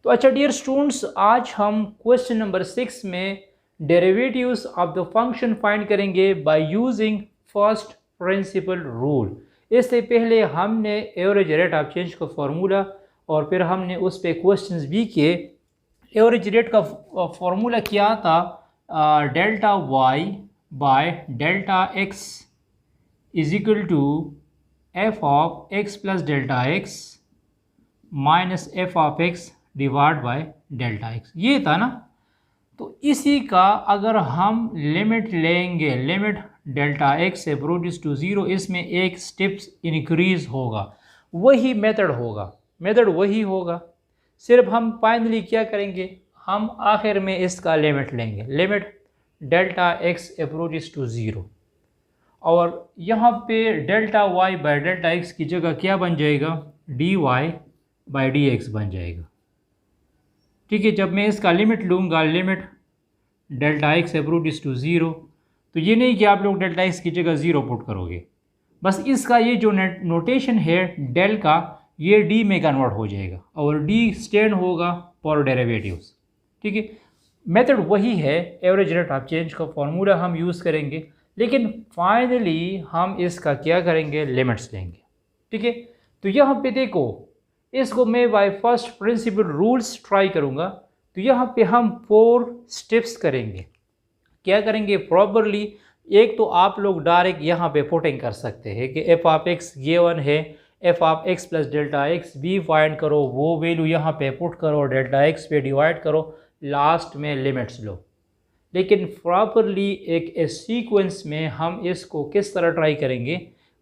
तो अच्छा dear students, आज हम क्वेश्चन नंबर 6 में derivatives of the function find करेंगे by using first principle rule. इससे पहले हमने एवरेज रेट ऑफ चेंज का फॉर्मूला और फिर हमने उस पर क्वेश्चंस भी किए। एवरेज रेट का फॉर्मूला क्या था? Delta y by delta x is equal to f of x plus delta x minus f of x divide by delta x, ये था ना। तो इसी का अगर हम लिमिट लेंगे, लिमिट डेल्टा एक्स से अप्रोचेस टू ज़ीरो, इसमें एक स्टेप्स इंक्रीज होगा, वही मेथड होगा, मेथड वही होगा। सिर्फ हम फाइनली क्या करेंगे, हम आखिर में इसका लिमिट लेंगे, limit delta x approaches to zero, और यहाँ पे delta y by delta x की जगह क्या बन जाएगा, d y by d x बन जाएगा। ठीक है, जब मैं इसका लिमिट लूँगा, limit delta x approaches to zero, तो ये नहीं कि आप लोग डेल्टा एक्स की जगह ज़ीरो पुट करोगे, बस इसका ये जो नोटेशन है डेल का, ये डी में कन्वर्ट हो जाएगा और डी स्टैंड होगा फॉर डेरिवेटिव्स। ठीक है, मेथड वही है, एवरेज रेट ऑफ चेंज का फॉर्मूला हम यूज़ करेंगे, लेकिन फाइनली हम इसका क्या करेंगे, लिमिट्स लेंगे। ठीक है, तो यहाँ पे देखो, इसको मैं by first principle rules try करूँगा। तो यहाँ पे हम 4 स्टेप्स करेंगे। क्या करेंगे प्रॉपरली? एक तो आप लोग डायरेक्ट यहाँ पे पुटिंग कर सकते हैं कि एफ ऑफ एक्स गिवन है, f of x plus delta x भी फाइंड करो, वो वैल्यू यहाँ पे पुट करो, डेल्टा एक्स पे डिवाइड करो, लास्ट में लिमिट्स लो। लेकिन प्रॉपरली एक सीक्वेंस में हम इसको किस तरह ट्राई करेंगे,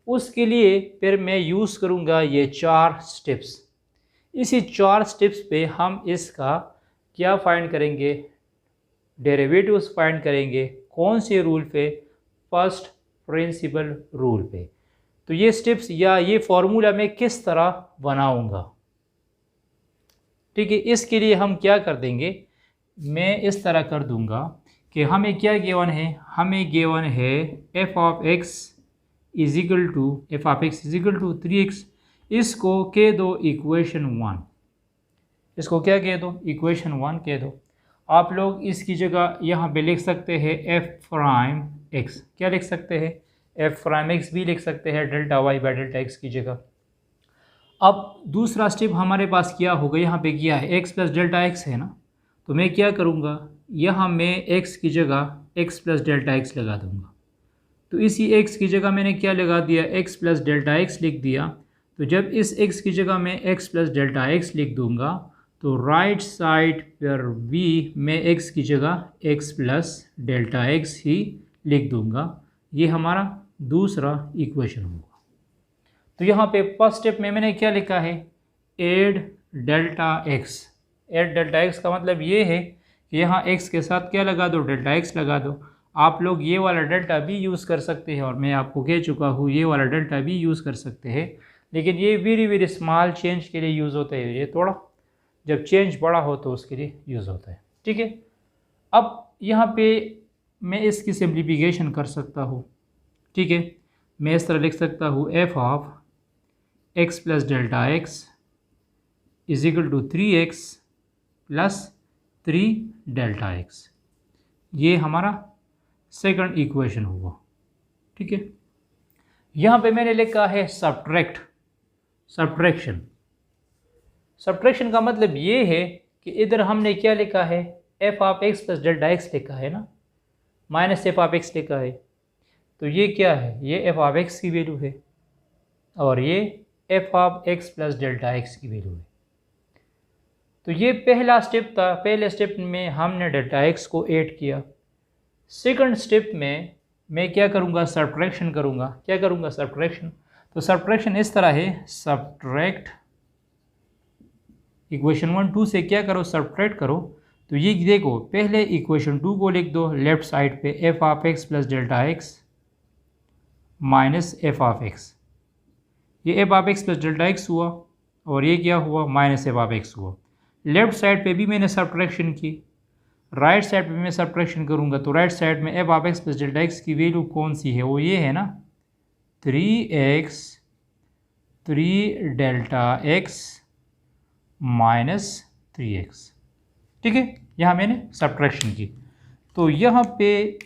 उसके लिए फिर मैं यूज़ करूँगा ये 4 स्टेप्स। इसी 4 स्टेप्स पे हम इसका क्या फाइंड करेंगे, डेरिवेटिव्स फाइंड करेंगे। कौन से रूल पे? फर्स्ट प्रिंसिपल रूल पे। तो ये स्टेप्स या ये फॉर्मूला मैं किस तरह बनाऊंगा, ठीक है, इसके लिए हम क्या कर देंगे, मैं इस तरह कर दूंगा कि हमें क्या गिवन है, हमें गिवन है f of x is equal to, f of x is equal to 3x। इसको कह दो इक्वेशन 1, इसको क्या कह दो, इक्वेशन 1 कह दो। आप लोग इसकी जगह यहाँ पे लिख सकते हैं एफ प्राइम एक्स, क्या लिख सकते हैं, एफ प्राइम एक्स भी लिख सकते हैं delta y by delta x की जगह। अब दूसरा स्टेप हमारे पास क्या होगा, यहाँ पे क्या है, एक्स प्लस डेल्टा एक्स है ना, तो मैं क्या करूँगा, यहाँ मैं एक्स की जगह एक्स प्लस डेल्टा एक्स लगा दूँगा। तो इसी एक्स की जगह मैंने क्या लगा दिया, एक्स प्लस डेल्टा एक्स लिख दिया। तो जब इस एक्स की जगह मैं एक्स प्लस डेल्टा एक्स लिख दूंगा, तो राइट साइड पर भी मैं एक्स की जगह एक्स प्लस डेल्टा एक्स ही लिख दूंगा। ये हमारा दूसरा इक्वेशन होगा। तो यहाँ पे फर्स्ट स्टेप में मैंने क्या लिखा है, add delta x. Add delta x का मतलब ये है कि यहाँ एक्स के साथ क्या लगा दो, डेल्टा एक्स लगा दो। आप लोग ये वाला डेल्टा भी यूज़ कर सकते हैं, और मैं आपको कह चुका हूँ ये वाला डेल्टा भी यूज़ कर सकते हैं, लेकिन ये वेरी वेरी स्मॉल चेंज के लिए यूज़ होता है, ये थोड़ा जब चेंज बड़ा हो तो उसके लिए यूज़ होता है। ठीक है, अब यहाँ पे मैं इसकी सिंप्लीफिकेशन कर सकता हूँ। ठीक है, मैं इस तरह लिख सकता हूँ f of x plus delta x is equal to 3x plus 3 delta x. ये हमारा सेकंड इक्वेशन हुआ। ठीक है, यहाँ पे मैंने लिखा है सब्ट्रैक्ट, सब्ट्रैक्शन। सब्ट्रैक्शन का मतलब ये है कि इधर हमने क्या लिखा है, f of x plus delta x लिखा है ना, माइनस एफ ऑफ एक्स लिखा है। तो ये क्या है, ये एफ ऑफ एक्स की वैल्यू है और ये f of x plus delta x की वैल्यू है। तो ये पहला स्टेप था, पहले स्टेप में हमने डेल्टा एक्स को ऐड किया। सेकंड स्टेप में मैं क्या करूँगा, सब्ट्रैक्शन करूँगा। क्या करूँगा, सब्ट्रैक्शन। तो सब्ट्रैक्शन इस तरह है, सब्ट्रैक्ट इक्वेशन 1 2 से क्या करो, सब्ट्रैक्ट करो। तो ये देखो, पहले इक्वेशन 2 को लिख दो लेफ्ट साइड पे, f of x plus delta x minus f of x. ये f of x plus delta x हुआ और ये क्या हुआ, माइनस एफ ऑफ एक्स हुआ। लेफ्ट साइड पे भी मैंने सब्ट्रैक्शन की, राइट साइड पे मैं सब्ट्रैक्शन करूँगा। तो राइट साइड में F of x plus delta x की वैल्यू कौन सी है, वो ये है ना, 3x 3 delta x minus 3x। ठीक है, यहाँ मैंने सब्ट्रैक्शन की, तो यहाँ पे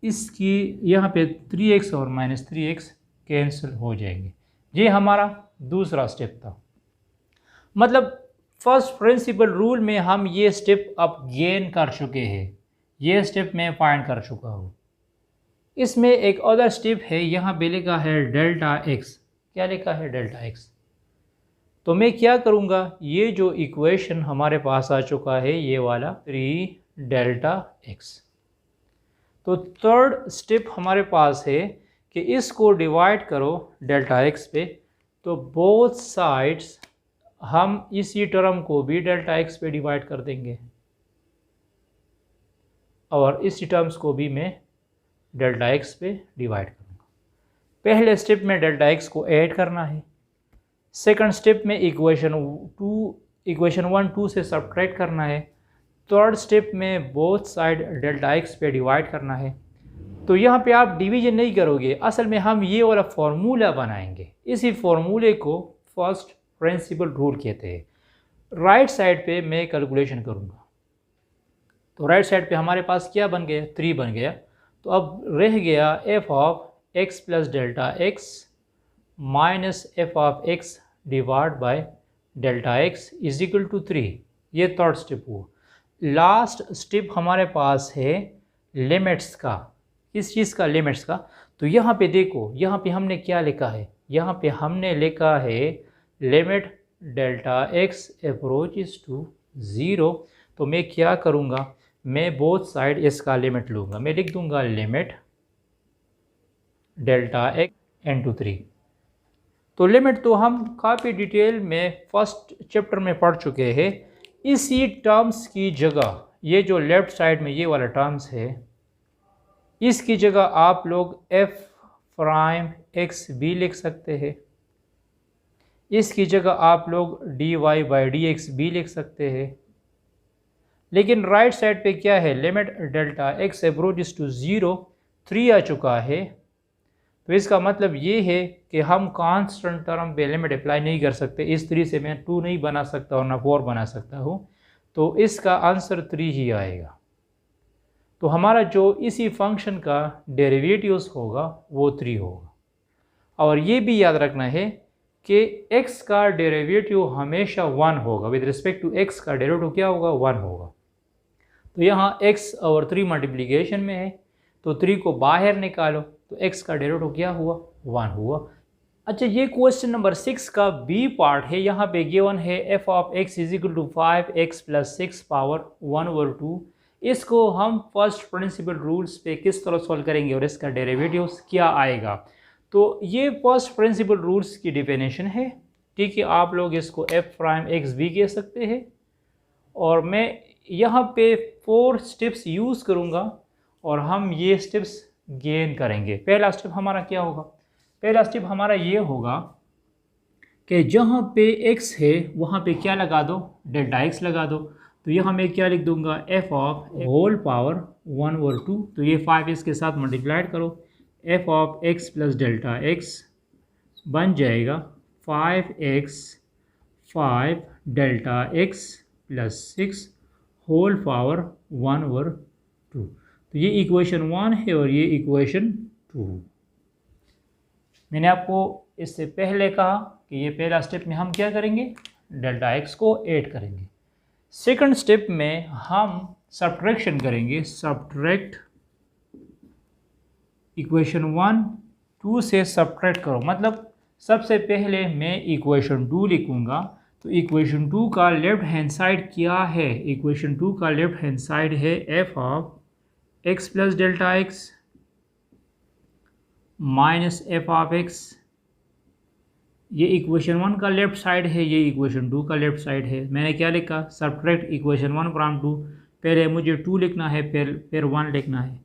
इसकी यहाँ पे 3x और -3x कैंसिल हो जाएंगे। ये हमारा दूसरा स्टेप था। मतलब फर्स्ट प्रिंसिपल रूल में हम ये स्टेप अब गेन कर चुके हैं, ये स्टेप मैं फाइंड कर चुका हूँ। इसमें एक अदर स्टेप है, यहाँ पे लिखा है डेल्टा एक्स। क्या लिखा है? Delta x. तो मैं क्या करूँगा, ये जो इक्वेशन हमारे पास आ चुका है ये वाला 3 डेल्टा एक्स, तो थर्ड स्टेप हमारे पास है कि इसको डिवाइड करो डेल्टा एक्स पे, तो बोथ साइड्स हम इसी टर्म को भी डेल्टा एक्स पे डिवाइड कर देंगे और इसी टर्म्स को भी मैं डेल्टा एक्स पे डिवाइड करूँगा। पहले स्टेप में डेल्टा एक्स को ऐड करना है, सेकंड स्टेप में इक्वेशन 1 2 से सब्ट्रैक्ट करना है, थर्ड स्टेप में बोथ साइड डेल्टा एक्स पे डिवाइड करना है। तो यहाँ पे आप डिवीजन नहीं करोगे, असल में हम ये वाला फार्मूला बनाएंगे। इसी फार्मूले को फर्स्ट प्रिंसिपल रूल कहते हैं। राइट साइड पे मैं कैलकुलेशन करूँगा, तो राइट साइड पे हमारे पास क्या बन गया? 3 बन गया। तो अब रह गया f of x plus delta x minus f of x divide by delta x is equal to 3। ये थर्ड स्टेप हुआ। लास्ट स्टेप हमारे पास है लिमिट्स का। किस चीज़ का? लिमिट्स का। तो यहाँ पे देखो, यहाँ पे हमने क्या लिखा है? यहाँ पे हमने लिखा है limit delta x approaches to 0। तो मैं क्या करूँगा, मैं बोथ साइड इसका लिमिट लूँगा। मैं लिख दूँगा लिमिट डेल्टा एक्स इनटू 3। तो लिमिट तो हम काफ़ी डिटेल में फर्स्ट चैप्टर में पढ़ चुके हैं। इसी टर्म्स की जगह ये जो लेफ़्ट साइड में ये वाला टर्म्स है, इसकी जगह आप लोग f प्राइम एक्स भी लिख सकते हैं। इसकी जगह आप लोग dy बाई डी एक्स भी लिख सकते हैं। लेकिन राइट साइड पे क्या है? Limit delta x approaches to 0 3 आ चुका है। तो इसका मतलब ये है कि हम कांस्टेंट टर्म पे लिमिट अप्लाई नहीं कर सकते। इस 3 से मैं 2 नहीं बना सकता और ना 4 बना सकता हूँ, तो इसका आंसर 3 ही आएगा। तो हमारा जो इसी फंक्शन का डेरिवेटिव्स होगा वो 3 होगा। और ये भी याद रखना है कि x का डेरिवेटिव हमेशा 1 होगा। विद रिस्पेक्ट टू x का डेरिवेटिव क्या होगा? 1 होगा। तो यहाँ x और 3 मल्टीप्लिकेशन में है, तो 3 को बाहर निकालो, तो x का डेरिवेटिव क्या हुआ? 1 हुआ। अच्छा, ये क्वेश्चन नंबर 6 का बी पार्ट है। यहाँ पे गिवन है f of x is equal to 5x plus 6 power 1/2। इसको हम फर्स्ट प्रिंसिपल रूल्स पे किस तरह सॉल्व करेंगे और इसका डेरिवेटिव्स क्या आएगा। तो ये फर्स्ट प्रिंसिपल रूल्स की डिफिनेशन है। ठीक है, आप लोग इसको f प्राइम x भी कह सकते हैं। और मैं यहाँ पे 4 स्टेप्स यूज़ करूँगा और हम ये स्टेप्स गेन करेंगे। पहला स्टेप हमारा क्या होगा? पहला स्टेप हमारा ये होगा कि जहाँ पे x है वहाँ पे क्या लगा दो? डेल्टा x लगा दो। तो यहाँ मैं क्या लिख दूंगा? f of whole power 1/2। तो ये 5 इसके साथ मल्टीप्लाइड करो, f of x plus delta x बन जाएगा 5x 5 delta x plus 6 whole power 1/2। तो ये इक्वेशन 1 है और ये इक्वेशन 2। मैंने आपको इससे पहले कहा कि ये पहला स्टेप में हम क्या करेंगे? डेल्टा x को ऐड करेंगे। सेकंड स्टेप में हम सब्ट्रैक्शन करेंगे। सब्ट्रैक्ट इक्वेशन 1 2 से सब्ट्रैक्ट करो, मतलब सबसे पहले मैं इक्वेशन 2 लिखूंगा। तो इक्वेशन 2 का लेफ्ट हैंड साइड क्या है? इक्वेशन 2 का लेफ्ट हैंड साइड है f of x plus delta x minus f of x। ये इक्वेशन 1 का लेफ्ट साइड है, ये इक्वेशन 2 का लेफ्ट साइड है। मैंने क्या लिखा? Subtract equation 1 from 2। पहले मुझे 2 लिखना है, फिर 1 लिखना है।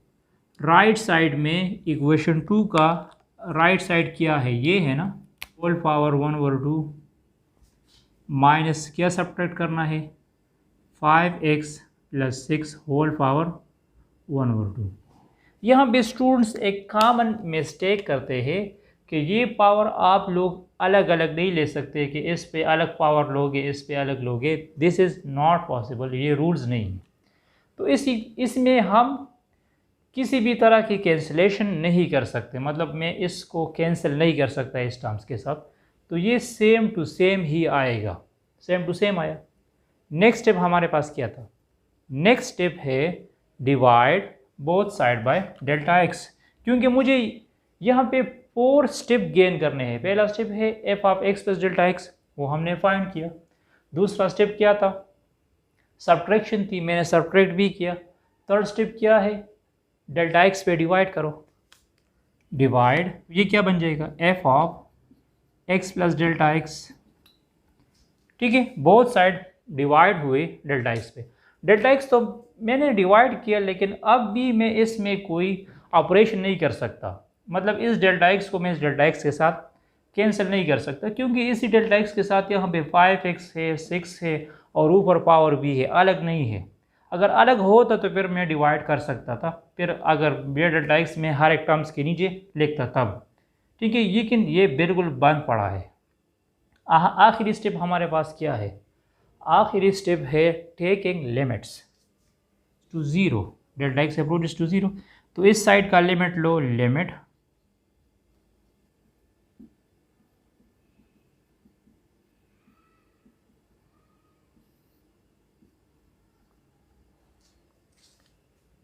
राइट साइड में इक्वेशन 2 का राइट साइड क्या है? ये है ना, होल पावर 1/2 माइनस क्या सब्ट्रैक्ट करना है? 5x plus 6 whole power 1/2। यहाँ पे स्टूडेंट्स एक कॉमन मिस्टेक करते हैं कि ये पावर आप लोग अलग अलग नहीं ले सकते कि इस पे अलग पावर लोगे इस पे अलग लोगे, दिस इज़ नॉट पॉसिबल, ये रूल्स नहीं है। तो इसमें हम किसी भी तरह की कैंसिलेशन नहीं कर सकते, मतलब मैं इसको कैंसिल नहीं कर सकता इस टर्म्स के साथ, तो ये सेम टू सेम ही आएगा, सेम टू सेम आया। नेक्स्ट स्टेप हमारे पास क्या था? नेक्स्ट स्टेप है divide both side by delta x, क्योंकि मुझे यहाँ पे 4 स्टेप गेन करने हैं। पहला स्टेप है f of x plus delta x, वो हमने फाइंड किया। दूसरा स्टेप क्या था? सब्ट्रैक्शन थी, मैंने सब्ट्रैक्ट भी किया। थर्ड स्टेप क्या है? डेल्टा एक्स पे डिवाइड करो, डिवाइड, ये क्या बन जाएगा? F of x plus delta x. ठीक है, बोथ साइड डिवाइड हुए डेल्टा एक्स पे। डेल्टा एक्स तो मैंने डिवाइड किया, लेकिन अब भी मैं इसमें कोई ऑपरेशन नहीं कर सकता, मतलब इस डेल्टा एक्स को मैं इस डेल्टा एक्स के साथ कैंसिल नहीं कर सकता, क्योंकि इसी डेल्टा एक्स के साथ यहाँ पे 5x है, 6 है और ऊपर पावर भी है, अलग नहीं है। अगर अलग होता तो फिर मैं डिवाइड कर सकता था, फिर अगर ये डेल्टा एक्स में हर एक टर्म्स के नीचे लिखता तब। ठीक है, लेकिन ये बिल्कुल बंद पड़ा है। आखिरी स्टेप हमारे पास क्या है? आखिरी स्टेप है taking limits to zero, delta x approaches to zero. तो इस साइड का लिमिट लो, लिमिट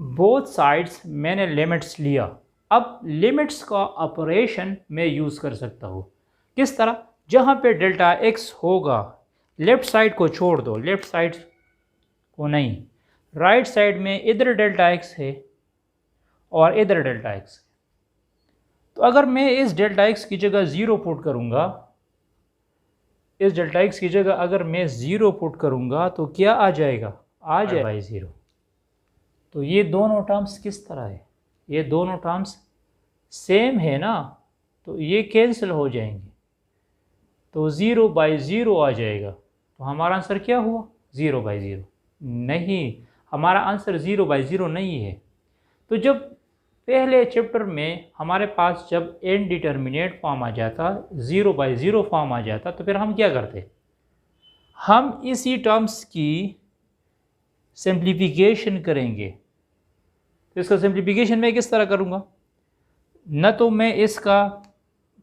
बोथ साइड्स मैंने लिमिट्स लिया। अब लिमिट्स का ऑपरेशन मैं यूज़ कर सकता हूँ। किस तरह? जहाँ पे डेल्टा एक्स होगा लेफ़्ट साइड को छोड़ दो, लेफ़्ट साइड को नहीं, राइट साइड में इधर डेल्टा एक्स है और इधर डेल्टा एक्स है। तो अगर मैं इस डेल्टा एक्स की जगह ज़ीरो पुट करूँगा, इस डेल्टा एक्स की जगह अगर मैं ज़ीरो पुट करूँगा तो क्या आ जाएगा? आ जाएगा बाई ज़ीरो। तो ये दोनों टर्म्स किस तरह है? ये दोनों टर्म्स सेम है ना, तो ये कैंसिल हो जाएंगे, तो 0 बाई ज़ीरो आ जाएगा। तो हमारा आंसर क्या हुआ? 0 बाई ज़ीरो। नहीं, हमारा आंसर 0 बाई ज़ीरो नहीं है। तो जब पहले चैप्टर में हमारे पास जब इनडिटर्मिनेट फॉर्म आ जाता, 0 बाई ज़ीरो फॉर्म आ जाता, तो फिर हम क्या करते? हम इसी टर्म्स की सिंप्लीफिकेशन करेंगे। तो इसका सिंप्लीफिकेशन मैं किस तरह करूँगा? न तो मैं इसका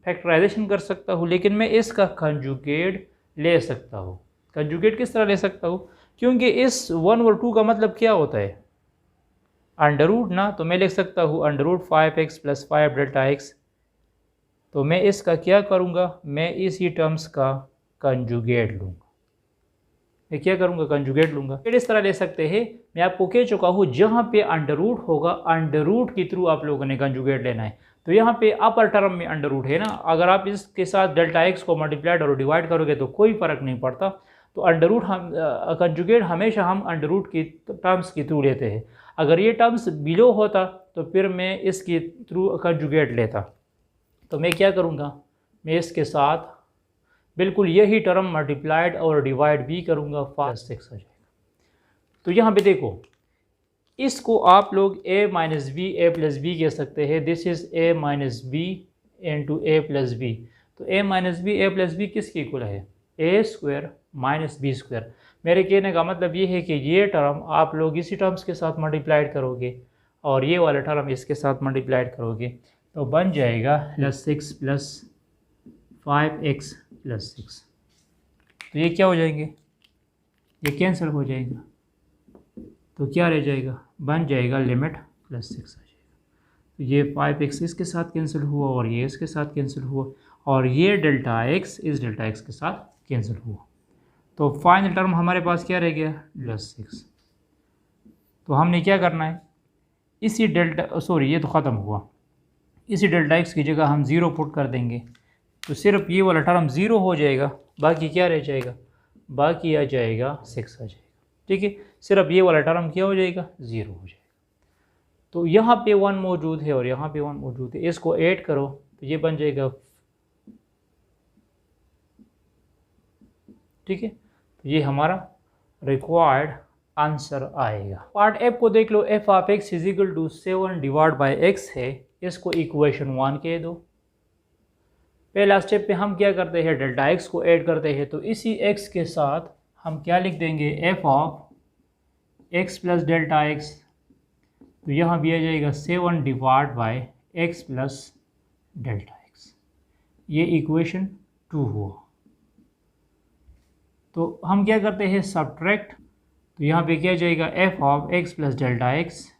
फैक्टराइजेशन कर सकता हूँ, लेकिन मैं इसका कंजुगेट ले सकता हूँ। कंजुगेट किस तरह ले सकता हूँ? क्योंकि इस 1 और 2 का मतलब क्या होता है? अंडर रूट ना, तो मैं लिख सकता हूँ under root 5x plus 5 delta x. तो मैं इसका क्या करूँगा? मैं इसी टर्म्स का कंजुगेट लूँगा। मैं क्या करूँगा? कंजुगेट लूँगा। फिर इस तरह ले सकते हैं, मैं आपको कह चुका हूँ जहाँ पे अंडर रूट होगा अंडर रूट के थ्रू आप लोगों ने कंजुगेट लेना है। तो यहाँ पे अपर टर्म में अंडर रूट है ना, अगर आप इसके साथ डेल्टा एक्स को मल्टीप्लाइड और डिवाइड करोगे तो कोई फ़र्क नहीं पड़ता। तो अंडर रूट हम कंजुगेट हमेशा हम अंडर रूट की टर्म्स के थ्रू लेते हैं। अगर ये टर्म्स बिलो होता तो फिर मैं इसके थ्रू कंजुगेट लेता। तो मैं क्या करूँगा? मैं इसके साथ बिल्कुल यही टर्म मल्टीप्लाइड और डिवाइड भी करूँगा, 5 6 हो जाएगा। तो यहाँ पे देखो, इसको आप लोग a minus b a plus b कह सकते हैं। This is a minus b into a plus b. तो a minus b a plus b किसके इक्वल है? a square minus b square. मेरे कहने का मतलब ये है कि ये टर्म आप लोग इसी टर्म्स के साथ मल्टीप्लाइड करोगे और ये वाला टर्म इसके साथ मल्टीप्लाइड करोगे, तो बन जाएगा प्लस 6 प्लस 5x प्लस 6। तो ये क्या हो जाएंगे? ये कैंसिल हो जाएगा, तो क्या रह जाएगा? बन जाएगा लिमिट प्लस 6 आ जाएगा। तो ये 5x इसके साथ कैंसिल हुआ और ये इसके साथ कैंसिल हुआ और ये डेल्टा x इस डेल्टा x के साथ कैंसिल हुआ। तो फाइनल टर्म हमारे पास क्या रह गया? प्लस 6। तो हमने क्या करना है? इसी ये तो ख़त्म हुआ, इसी डेल्टा x की जगह हम 0 पुट कर देंगे, तो सिर्फ ये वाला टर्म 0 हो जाएगा, बाकी क्या रह जाएगा? बाकी आ जाएगा 6 आ जाएगा। ठीक है, सिर्फ ये वाला टर्म क्या हो जाएगा? 0 हो जाएगा। तो यहाँ पे 1 मौजूद है और यहाँ पे 1 मौजूद है, इसको ऐड करो तो ये बन जाएगा। ठीक है, तो ये हमारा रिक्वायर्ड आंसर आएगा। पार्ट एफ को देख लो, f of x is equal to 7 divide by x है, इसको इक्वेशन 1 कह दो। पहला स्टेप पे हम क्या करते हैं, डेल्टा एक्स को ऐड करते हैं। तो इसी एक्स के साथ हम क्या लिख देंगे, F of x plus delta x. तो यहाँ भी आ जाएगा 7 divide by x plus delta x. ये इक्वेशन 2 हुआ। तो हम क्या करते हैं, सब्ट्रैक्ट। तो यहाँ पे क्या जाएगा, F of x plus delta x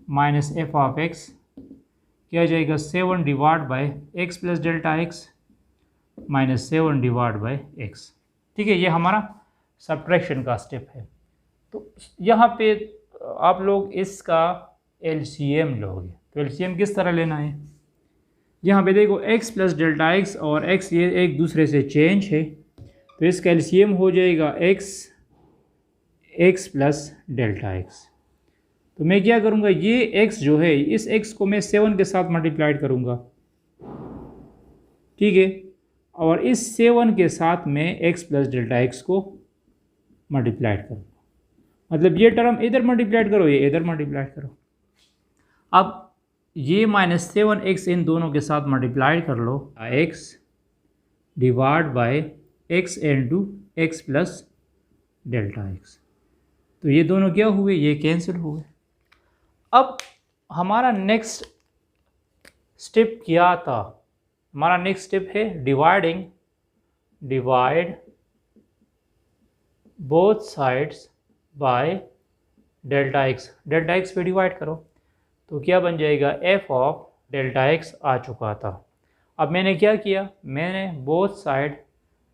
minus f of x क्या जाएगा, 7 divide by x plus delta x minus 7 divide by x. ठीक है, ये हमारा सब्ट्रैक्शन का स्टेप है। तो यहाँ पे आप लोग इसका एलसीएम लोगे। तो एलसीएम किस तरह लेना है, यहाँ पे देखो एक्स प्लस डेल्टा एक्स और एक्स ये एक दूसरे से चेंज है। तो इसका एलसीएम हो जाएगा एक्स प्लस डेल्टा एक्स। तो मैं क्या करूँगा, ये x जो है इस x को मैं 7 के साथ मल्टीप्लाइड करूँगा। ठीक है, और इस 7 के साथ मैं x प्लस डेल्टा एक्स को मल्टीप्लाइड करूँगा। मतलब ये टर्म इधर मल्टीप्लाइड करो, ये इधर मल्टीप्लाइड करो। अब ये -7x इन दोनों के साथ मल्टीप्लाइड कर लो, x divide bye x into x plus delta x. तो ये दोनों क्या हुए, ये कैंसिल हुए। अब हमारा नेक्स्ट स्टेप क्या था, हमारा नेक्स्ट स्टेप है divide both sides by delta x. Delta x पे डिवाइड करो तो क्या बन जाएगा, एफ ऑफ डेल्टा एक्स आ चुका था। अब मैंने क्या किया, मैंने बोथ साइड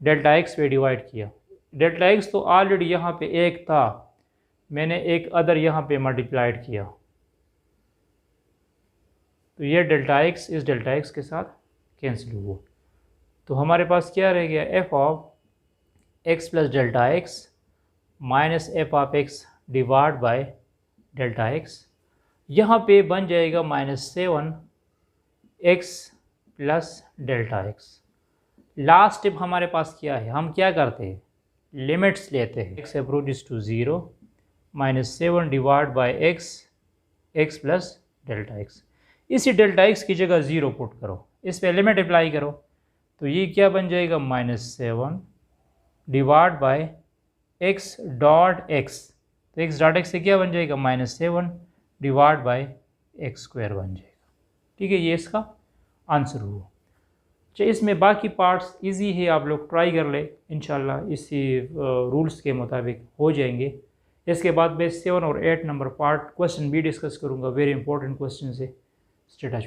डेल्टा एक्स पे डिवाइड किया। डेल्टा एक्स तो ऑलरेडी यहाँ पे एक था, मैंने एक अदर यहाँ पे मल्टीप्लाइड किया। तो ये डेल्टा एक्स इस डेल्टा एक्स के साथ कैंसिल हुआ। तो हमारे पास क्या रह गया, F of x plus delta x minus f of x divide by delta x. यहाँ पे बन जाएगा -7 x plus delta x. Last step हमारे पास क्या है, हम क्या करते हैं, लिमिट्स लेते हैं। X approaches to 0 -7 divide by x plus delta x. इसी डेल्टा एक्स की जगह 0 पुट करो, इस पे लिमिट अप्लाई करो। तो ये क्या बन जाएगा, -7 divide by x dot x. तो एक्स डॉट एक्स से क्या बन जाएगा, -7 डिवाइड बाय एक्स स्क्वायर बन जाएगा। ठीक है, ये इसका आंसर हुआ। अच्छा, इसमें बाकी पार्ट्स इजी है, आप लोग ट्राई कर ले, इंशाल्लाह इसी रूल्स के मुताबिक हो जाएंगे। इसके बाद मैं 7 और 8 नंबर पार्ट क्वेश्चन भी डिस्कस करूँगा, वेरी इंपॉर्टेंट क्वेश्चन है। Stay touch.